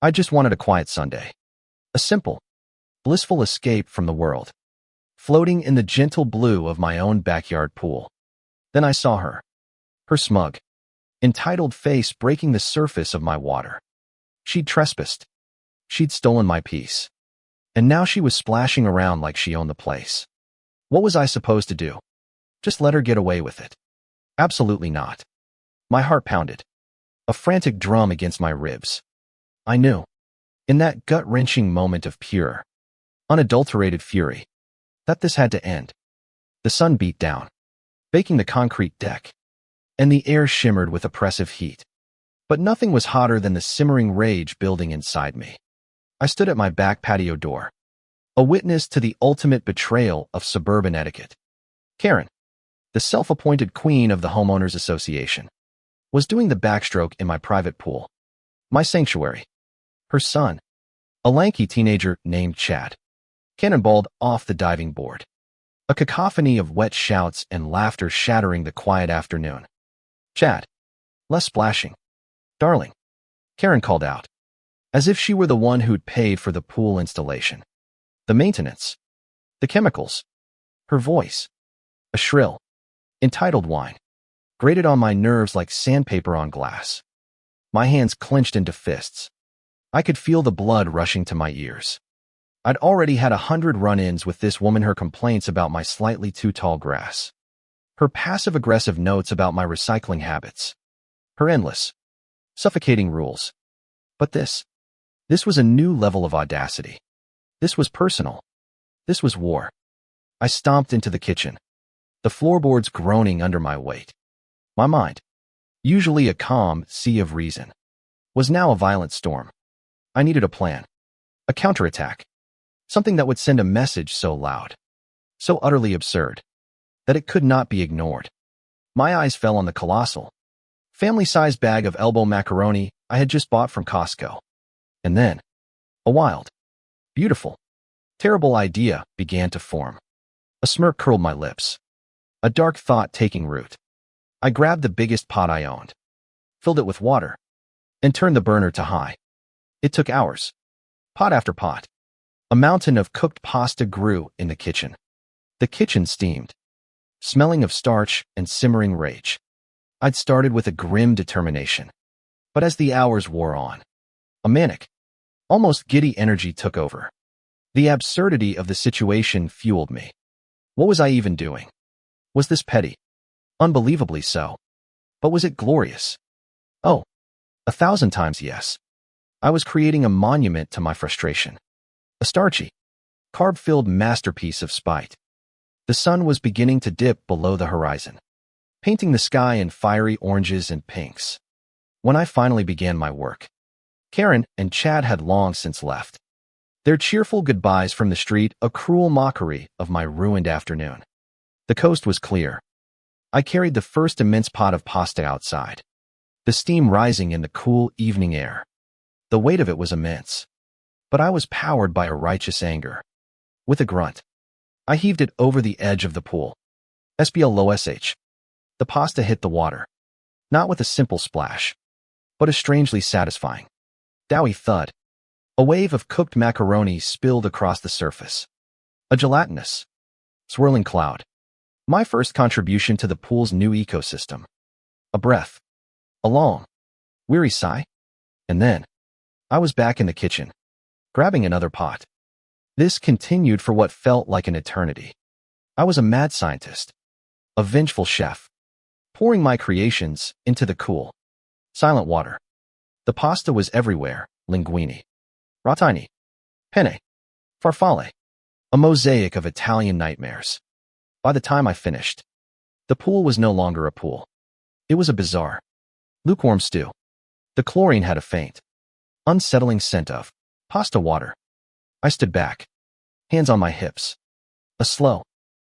I just wanted a quiet Sunday. A simple, blissful escape from the world, floating in the gentle blue of my own backyard pool. Then I saw her, her smug, entitled face breaking the surface of my water. She'd trespassed. She'd stolen my peace. And now she was splashing around like she owned the place. What was I supposed to do? Just let her get away with it? Absolutely not. My heart pounded, a frantic drum against my ribs. I knew, in that gut-wrenching moment of pure, unadulterated fury, that this had to end. The sun beat down, baking the concrete deck, and the air shimmered with oppressive heat. But nothing was hotter than the simmering rage building inside me. I stood at my back patio door, a witness to the ultimate betrayal of suburban etiquette. Karen, the self-appointed queen of the homeowners association, was doing the backstroke in my private pool, my sanctuary. Her son, a lanky teenager named Chad, cannonballed off the diving board, a cacophony of wet shouts and laughter shattering the quiet afternoon. Chad, less splashing. Darling, Karen called out, as if she were the one who'd paid for the pool installation, the maintenance, the chemicals. Her voice, a shrill, entitled whine, grated on my nerves like sandpaper on glass. My hands clenched into fists. I could feel the blood rushing to my ears. I'd already had 100 run-ins with this woman, her complaints about my slightly too tall grass, her passive-aggressive notes about my recycling habits, her endless, suffocating rules. But this was a new level of audacity. This was personal. This was war. I stomped into the kitchen, the floorboards groaning under my weight. My mind, usually a calm sea of reason, was now a violent storm. I needed a plan, a counterattack, something that would send a message so loud, so utterly absurd, that it could not be ignored. My eyes fell on the colossal, family-sized bag of elbow macaroni I had just bought from Costco. And then, a wild, beautiful, terrible idea began to form. A smirk curled my lips, a dark thought taking root. I grabbed the biggest pot I owned, filled it with water, and turned the burner to high. It took hours, pot after pot. A mountain of cooked pasta grew in the kitchen. The kitchen steamed, smelling of starch and simmering rage. I'd started with a grim determination, but as the hours wore on, a manic, almost giddy energy took over. The absurdity of the situation fueled me. What was I even doing? Was this petty? Unbelievably so. But was it glorious? Oh, 1,000 times yes. I was creating a monument to my frustration. A starchy, carb-filled masterpiece of spite. The sun was beginning to dip below the horizon, painting the sky in fiery oranges and pinks. When I finally began my work, Karen and Chad had long since left, their cheerful goodbyes from the street a cruel mockery of my ruined afternoon. The coast was clear. I carried the first immense pot of pasta outside, the steam rising in the cool evening air. The weight of it was immense, but I was powered by a righteous anger. With a grunt, I heaved it over the edge of the pool. SBLOSH. The pasta hit the water, not with a simple splash, but a strangely satisfying, doughy thud. A wave of cooked macaroni spilled across the surface. A gelatinous, swirling cloud. My first contribution to the pool's new ecosystem. A breath. A long, weary sigh. And then, I was back in the kitchen, grabbing another pot. This continued for what felt like an eternity. I was a mad scientist, a vengeful chef, pouring my creations into the cool, silent water. The pasta was everywhere: linguine, rotini, penne, farfalle, a mosaic of Italian nightmares. By the time I finished, the pool was no longer a pool. It was a bizarre, lukewarm stew. The chlorine had a faint, unsettling scent of pasta water. I stood back, hands on my hips, a slow,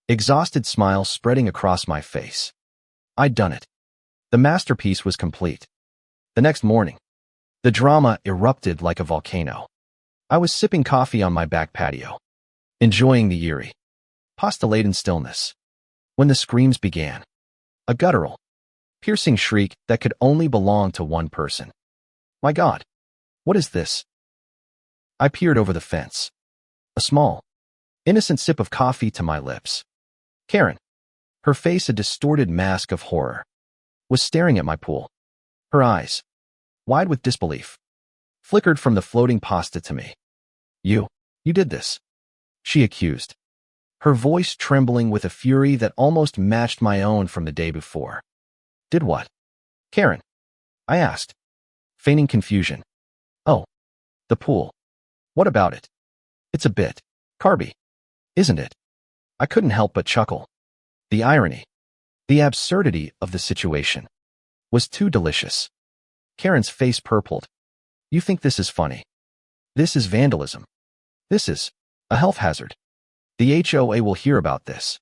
exhausted smile spreading across my face. I'd done it. The masterpiece was complete. The next morning, the drama erupted like a volcano. I was sipping coffee on my back patio, enjoying the eerie, pasta-laden stillness, when the screams began. A guttural, piercing shriek that could only belong to one person. My God, What is this? I peered over the fence. A small, innocent sip of coffee to my lips. Karen, her face a distorted mask of horror, was staring at my pool. Her eyes, wide with disbelief, flickered from the floating pasta to me. You did this, she accused, her voice trembling with a fury that almost matched my own from the day before. Did what? Karen, I asked, feigning confusion. Oh, the pool. What about it? It's a bit carby, isn't it? I couldn't help but chuckle. The irony, the absurdity of the situation was too delicious. Karen's face purpled. You think this is funny? This is vandalism. This is a health hazard. The HOA will hear about this.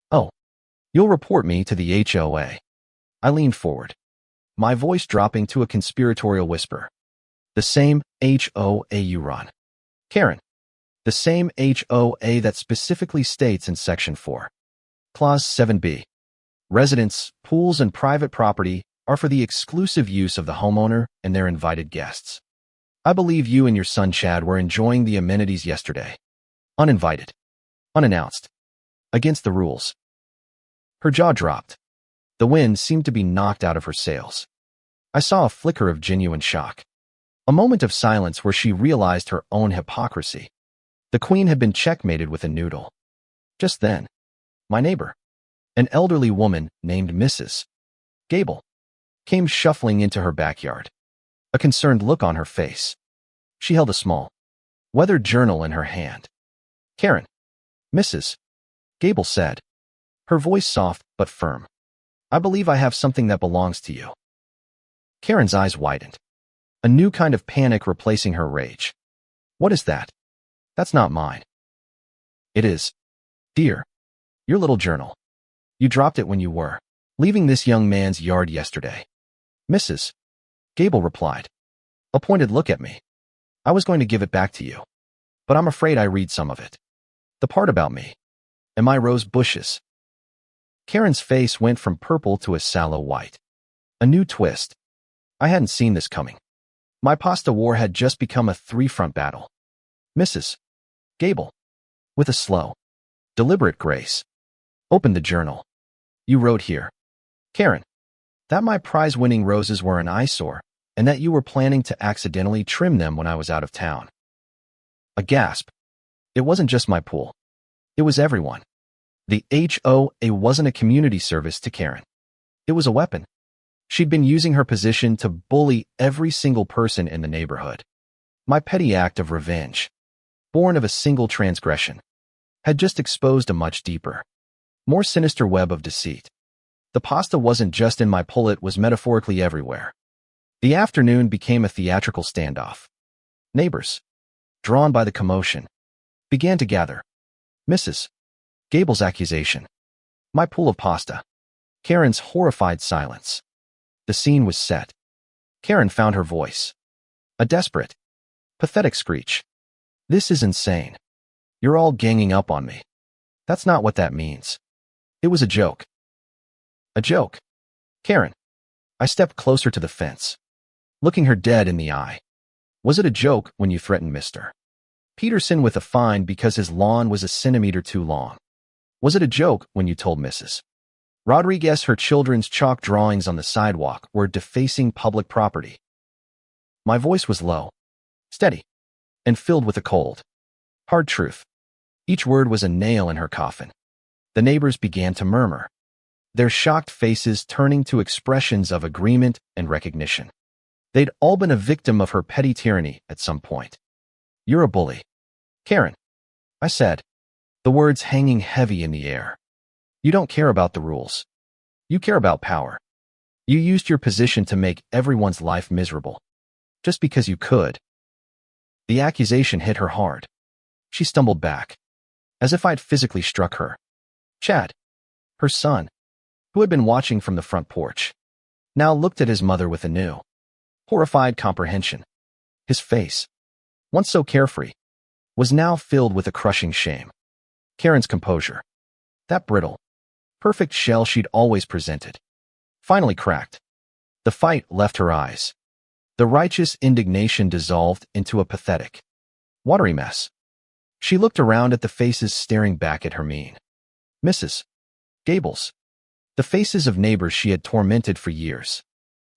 Oh, you'll report me to the HOA. I leaned forward, my voice dropping to a conspiratorial whisper. The same HOA you run, Karen. The same HOA that specifically states in Section 4, Clause 7b, residents, pools, and private property are for the exclusive use of the homeowner and their invited guests. I believe you and your son Chad were enjoying the amenities yesterday. Uninvited. Unannounced. Against the rules. Her jaw dropped. The wind seemed to be knocked out of her sails. I saw a flicker of genuine shock. A moment of silence where she realized her own hypocrisy. The queen had been checkmated with a noodle. Just then, my neighbor, an elderly woman named Mrs. Gable, came shuffling into her backyard, a concerned look on her face. She held a small, weathered journal in her hand. Karen, Mrs. Gable said, her voice soft but firm. I believe I have something that belongs to you. Karen's eyes widened, a new kind of panic replacing her rage. What is that? That's not mine. It is. Dear, your little journal. You dropped it when you were leaving this young man's yard yesterday. Mrs. Gable replied. A pointed look at me. I was going to give it back to you, but I'm afraid I read some of it. The part about me and my rose bushes. Karen's face went from purple to a sallow white. A new twist. I hadn't seen this coming. My pasta war had just become a three-front battle. Mrs. Gable, with a slow, deliberate grace, opened the journal. You wrote here, Karen, that my prize-winning roses were an eyesore and that you were planning to accidentally trim them when I was out of town. A gasp. It wasn't just my pool. It was everyone. The HOA wasn't a community service to Karen. It was a weapon. She'd been using her position to bully every single person in the neighborhood. My petty act of revenge, born of a single transgression, had just exposed a much deeper, more sinister web of deceit. The pasta wasn't just in my pull, it was metaphorically everywhere. The afternoon became a theatrical standoff. Neighbors, drawn by the commotion, began to gather. Mrs. Gable's accusation. My pool of pasta. Karen's horrified silence. The scene was set. Karen found her voice. A desperate, pathetic screech. This is insane. You're all ganging up on me. That's not what that means. It was a joke. A joke. Karen. I stepped closer to the fence, looking her dead in the eye. Was it a joke when you threatened Mr. Peterson with a fine because his lawn was a centimeter too long? Was it a joke when you told Mrs. Rodriguez her children's chalk drawings on the sidewalk were defacing public property? My voice was low, steady, and filled with a cold, hard truth. Each word was a nail in her coffin. The neighbors began to murmur, their shocked faces turning to expressions of agreement and recognition. They'd all been a victim of her petty tyranny at some point. You're a bully, Karen, I said, the words hanging heavy in the air. You don't care about the rules. You care about power. You used your position to make everyone's life miserable, just because you could. The accusation hit her hard. She stumbled back, as if I'd physically struck her. Chad, her son, who had been watching from the front porch, now looked at his mother with a new, horrified comprehension. His face, once so carefree, was now filled with a crushing shame. Karen's composure, that brittle, perfect shell she'd always presented, finally cracked. The fight left her eyes. The righteous indignation dissolved into a pathetic, watery mess. She looked around at the faces staring back at her mean Mrs. Gables. The faces of neighbors she had tormented for years.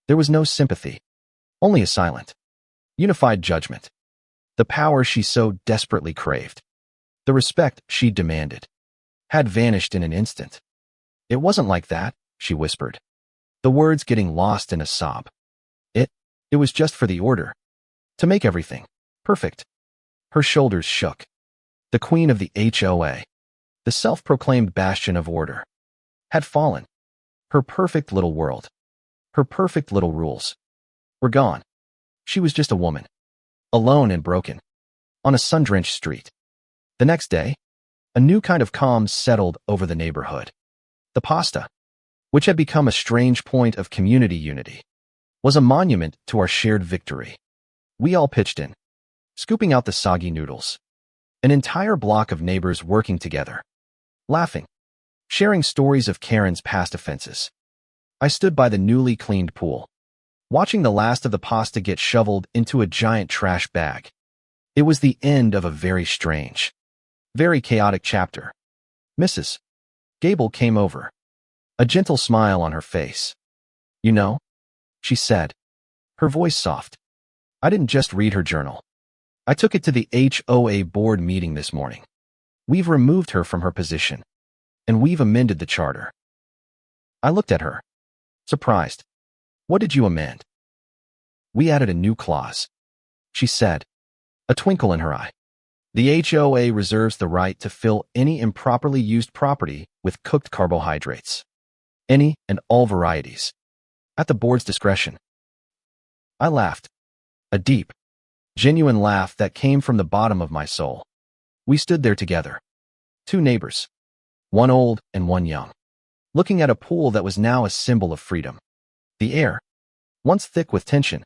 There was no sympathy, only a silent, unified judgment. The power she so desperately craved, the respect she demanded, had vanished in an instant. It wasn't like that, she whispered, the words getting lost in a sob. It was just for the order, to make everything perfect. Her shoulders shook. The queen of the HOA, the self-proclaimed bastion of order, had fallen. Her perfect little world, her perfect little rules, were gone. She was just a woman, alone and broken, on a sun-drenched street. The next day, a new kind of calm settled over the neighborhood. The pasta, which had become a strange point of community unity, was a monument to our shared victory. We all pitched in, scooping out the soggy noodles. An entire block of neighbors working together, laughing, sharing stories of Karen's past offenses. I stood by the newly cleaned pool, watching the last of the pasta get shoveled into a giant trash bag. It was the end of a very strange, very chaotic chapter. Mrs. Gable came over, a gentle smile on her face. You know, she said, her voice soft. I didn't just read her journal. I took it to the HOA board meeting this morning. We've removed her from her position, and we've amended the charter. I looked at her, surprised. What did you amend? We added a new clause, she said, a twinkle in her eye. The HOA reserves the right to fill any improperly used property with cooked carbohydrates. Any and all varieties. At the board's discretion. I laughed. A deep, genuine laugh that came from the bottom of my soul. We stood there together. Two neighbors, one old and one young, looking at a pool that was now a symbol of freedom. The air, once thick with tension,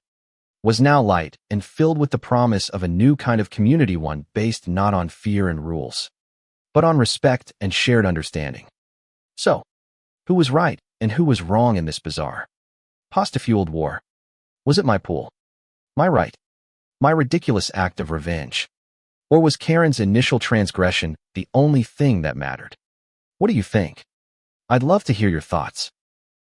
was now light and filled with the promise of a new kind of community, one based not on fear and rules, but on respect and shared understanding. So, who was right and who was wrong in this bizarre, pasta-fueled war? Was it my pool, my right, my ridiculous act of revenge? Or was Karen's initial transgression the only thing that mattered? What do you think? I'd love to hear your thoughts.